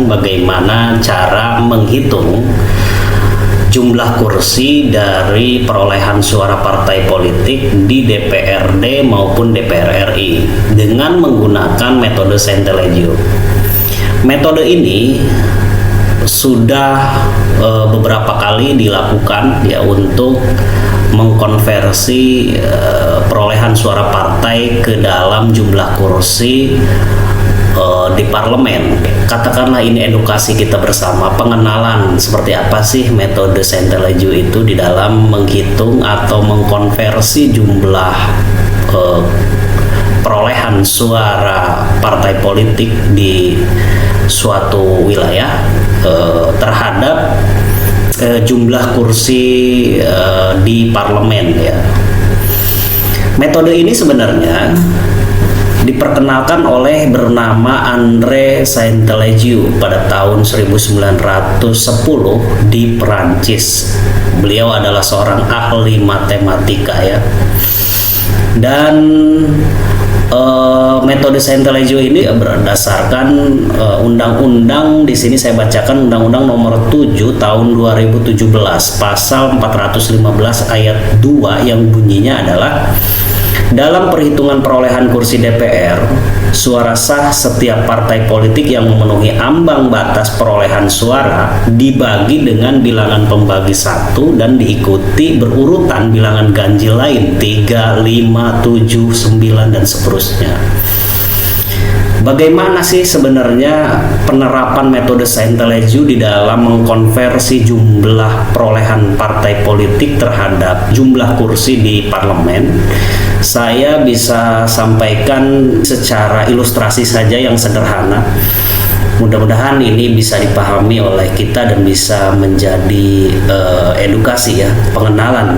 bagaimana cara menghitung jumlah kursi dari perolehan suara partai politik di DPRD maupun DPR RI dengan menggunakan metode Sainte-Legiu. Metode ini sudah beberapa kali dilakukan ya untuk mengkonversi perolehan suara partai ke dalam jumlah kursi di parlemen. Katakanlah ini edukasi kita bersama, pengenalan seperti apa sih metode Sainte-Legiu itu di dalam menghitung atau mengkonversi jumlah perolehan suara partai politik di suatu wilayah terhadap jumlah kursi di parlemen ya. Metode ini sebenarnya diperkenalkan oleh bernama André Sainte-Legiu pada tahun 1910 di Perancis. Beliau adalah seorang ahli matematika ya. Dan metode Sainte-Legiu ini berdasarkan undang-undang, di sini saya bacakan Undang-Undang Nomor 7 Tahun 2017 Pasal 415 Ayat 2 yang bunyinya adalah: dalam perhitungan perolehan kursi DPR, suara sah setiap partai politik yang memenuhi ambang batas perolehan suara dibagi dengan bilangan pembagi 1 dan diikuti berurutan bilangan ganjil lain 3, 5, 7, 9 dan seterusnya. Bagaimana sih sebenarnya penerapan metode Sainte-Legiu di dalam mengkonversi jumlah perolehan partai politik terhadap jumlah kursi di parlemen? Saya bisa sampaikan secara ilustrasi saja yang sederhana. Mudah-mudahan ini bisa dipahami oleh kita dan bisa menjadi edukasi ya, pengenalan.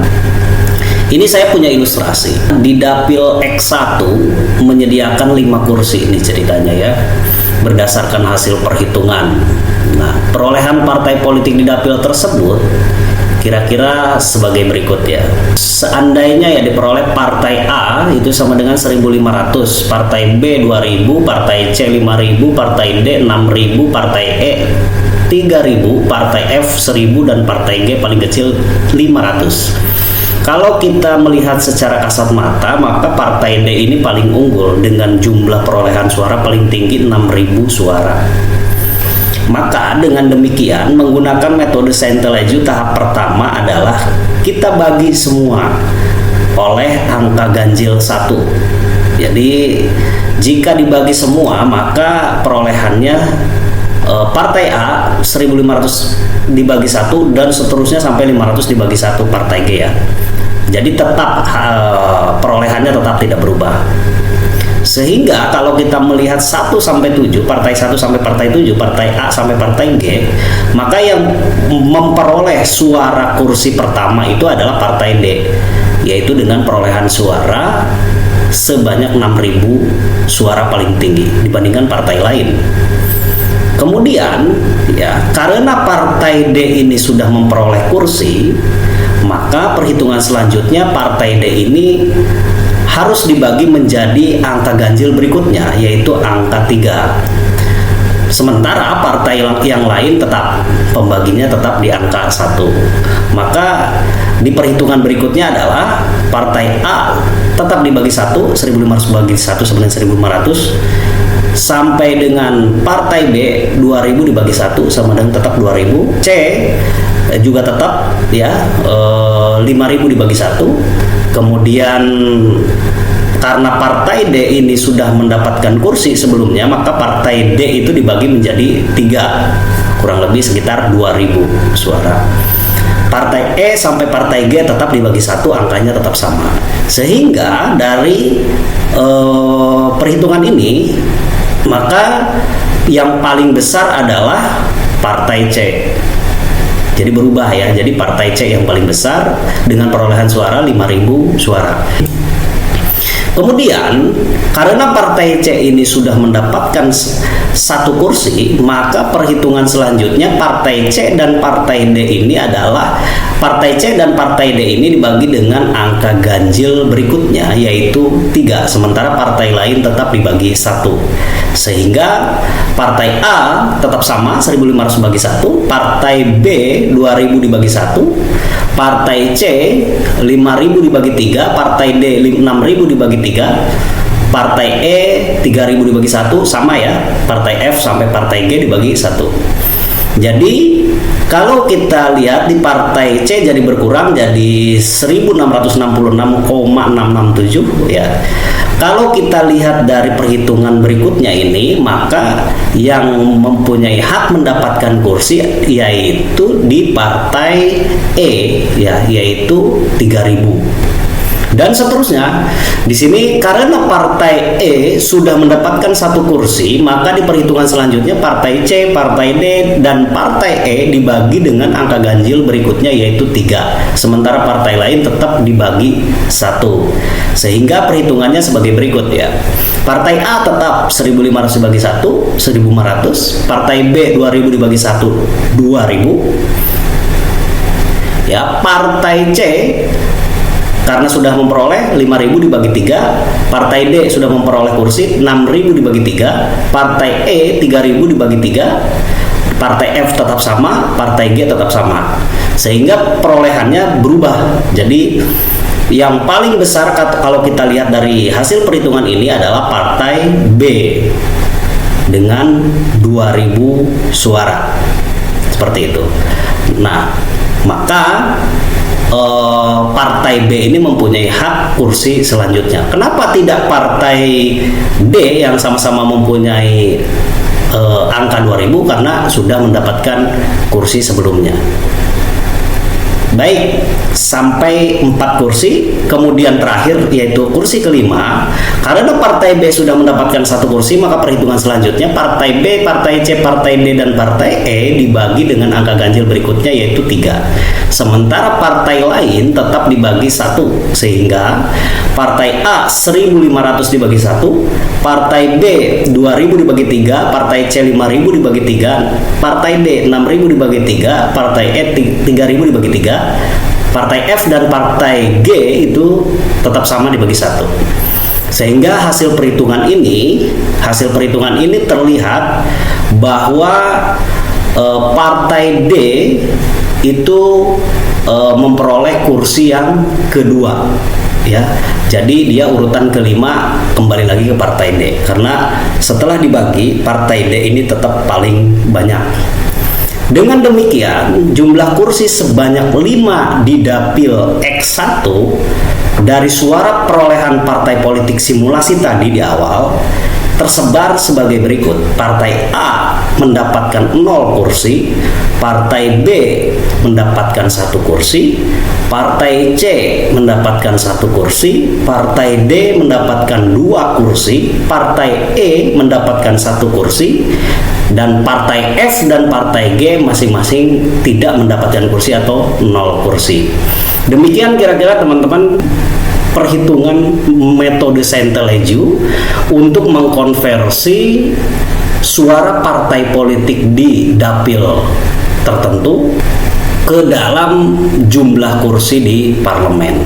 Ini saya punya ilustrasi. Di Dapil X1 menyediakan 5 kursi, ini ceritanya ya, berdasarkan hasil perhitungan. Nah, perolehan partai politik di dapil tersebut kira-kira sebagai berikut ya. Seandainya ya diperoleh partai A itu sama dengan 1.500, partai B 2.000, partai C 5.000, partai D 6.000, partai E 3.000, partai F 1.000 dan partai G paling kecil 500. Kalau kita melihat secara kasat mata, maka partai D ini paling unggul dengan jumlah perolehan suara paling tinggi 6.000 suara. Maka dengan demikian menggunakan metode Sainte-Legiu tahap pertama adalah kita bagi semua oleh angka ganjil 1. Jadi jika dibagi semua maka perolehannya partai A 1.500 dibagi 1 dan seterusnya sampai 500 dibagi 1 partai G ya. Jadi tetap perolehannya tetap tidak berubah. Sehingga kalau kita melihat 1 sampai 7, partai 1 sampai partai 7, partai A sampai partai G, maka yang memperoleh suara kursi pertama itu adalah partai D, yaitu dengan perolehan suara sebanyak 6.000 suara paling tinggi dibandingkan partai lain. Kemudian ya, karena partai D ini sudah memperoleh kursi, maka perhitungan selanjutnya partai D ini harus dibagi menjadi angka ganjil berikutnya, yaitu angka 3. Sementara partai yang lain tetap pembaginya tetap di angka 1. Maka di perhitungan berikutnya adalah partai A tetap dibagi 1, 1.500 bagi 1 sama dengan 1.500, sampai dengan partai B 2.000 dibagi 1 sama dengan tetap 2.000. C juga tetap ya 5.000 dibagi 1. Kemudian karena partai D ini sudah mendapatkan kursi sebelumnya, maka partai D itu dibagi menjadi 3, kurang lebih sekitar 2.000 suara. Partai E sampai partai G tetap dibagi 1, angkanya tetap sama. Sehingga dari perhitungan ini, maka yang paling besar adalah partai C. Jadi berubah ya, jadi partai C yang paling besar dengan perolehan suara 5.000 suara. Kemudian karena partai C ini sudah mendapatkan satu kursi, maka perhitungan selanjutnya partai C dan partai D ini adalah partai C dan partai D ini dibagi dengan angka ganjil berikutnya, yaitu 3, sementara partai lain tetap dibagi 1. Sehingga partai A tetap sama 1.500 bagi 1, partai B 2.000 dibagi 1, partai C 5.000 dibagi 3, partai D 6.000 dibagi 3, partai E 3.000 dibagi 1, sama ya, partai F sampai partai G dibagi 1. Jadi kalau kita lihat di partai C jadi berkurang jadi 1.666,667 ya. Kalau kita lihat dari perhitungan berikutnya ini, maka yang mempunyai hak mendapatkan kursi yaitu di partai E ya, yaitu 3.000. Dan seterusnya. Di sini karena partai E sudah mendapatkan satu kursi, maka di perhitungan selanjutnya partai C, partai D, dan partai E dibagi dengan angka ganjil berikutnya yaitu 3. Sementara partai lain tetap dibagi 1. Sehingga perhitungannya sebagai berikut ya. Partai A tetap 1.500 dibagi 1, 1.500. Partai B 2.000 dibagi 1, 2.000. Ya, partai C karena sudah memperoleh 5.000 dibagi 3, partai D sudah memperoleh kursi 6.000 dibagi 3, partai E 3.000 dibagi 3, partai F tetap sama, partai G tetap sama. Sehingga perolehannya berubah. Jadi yang paling besar kalau kita lihat dari hasil perhitungan ini adalah partai B dengan 2.000 suara. Seperti itu. Nah, maka partai B ini mempunyai hak kursi selanjutnya. Kenapa tidak partai D yang sama-sama mempunyai angka 2.000? Karena sudah mendapatkan kursi sebelumnya. Baik, sampai 4 kursi, kemudian terakhir yaitu kursi kelima. Karena partai B sudah mendapatkan satu kursi, maka perhitungan selanjutnya partai B, partai C, partai D, dan partai E dibagi dengan angka ganjil berikutnya yaitu 3. Sementara partai lain tetap dibagi 1, sehingga partai A 1.500 dibagi 1, partai B 2.000 dibagi 3, partai C 5.000 dibagi 3, partai D 6.000 dibagi 3, partai E 3.000 dibagi 3, partai F dan partai G itu tetap sama dibagi 1. Sehingga hasil perhitungan ini terlihat bahwa partai D itu memperoleh kursi yang kedua ya. Jadi dia urutan kelima, kembali lagi ke partai D, karena setelah dibagi partai D ini tetap paling banyak. Dengan demikian, jumlah kursi sebanyak 5 di dapil X1 dari suara perolehan partai politik simulasi tadi di awal tersebar sebagai berikut. Partai A mendapatkan 0 kursi, partai B mendapatkan 1 kursi, partai C mendapatkan 1 kursi, partai D mendapatkan 2 kursi, partai E mendapatkan 1 kursi, dan partai F dan partai G masing-masing tidak mendapatkan kursi atau 0 kursi. Demikian kira-kira teman-teman perhitungan metode Sainte-Legiu untuk mengkonversi suara partai politik di dapil tertentu ke dalam jumlah kursi di parlemen.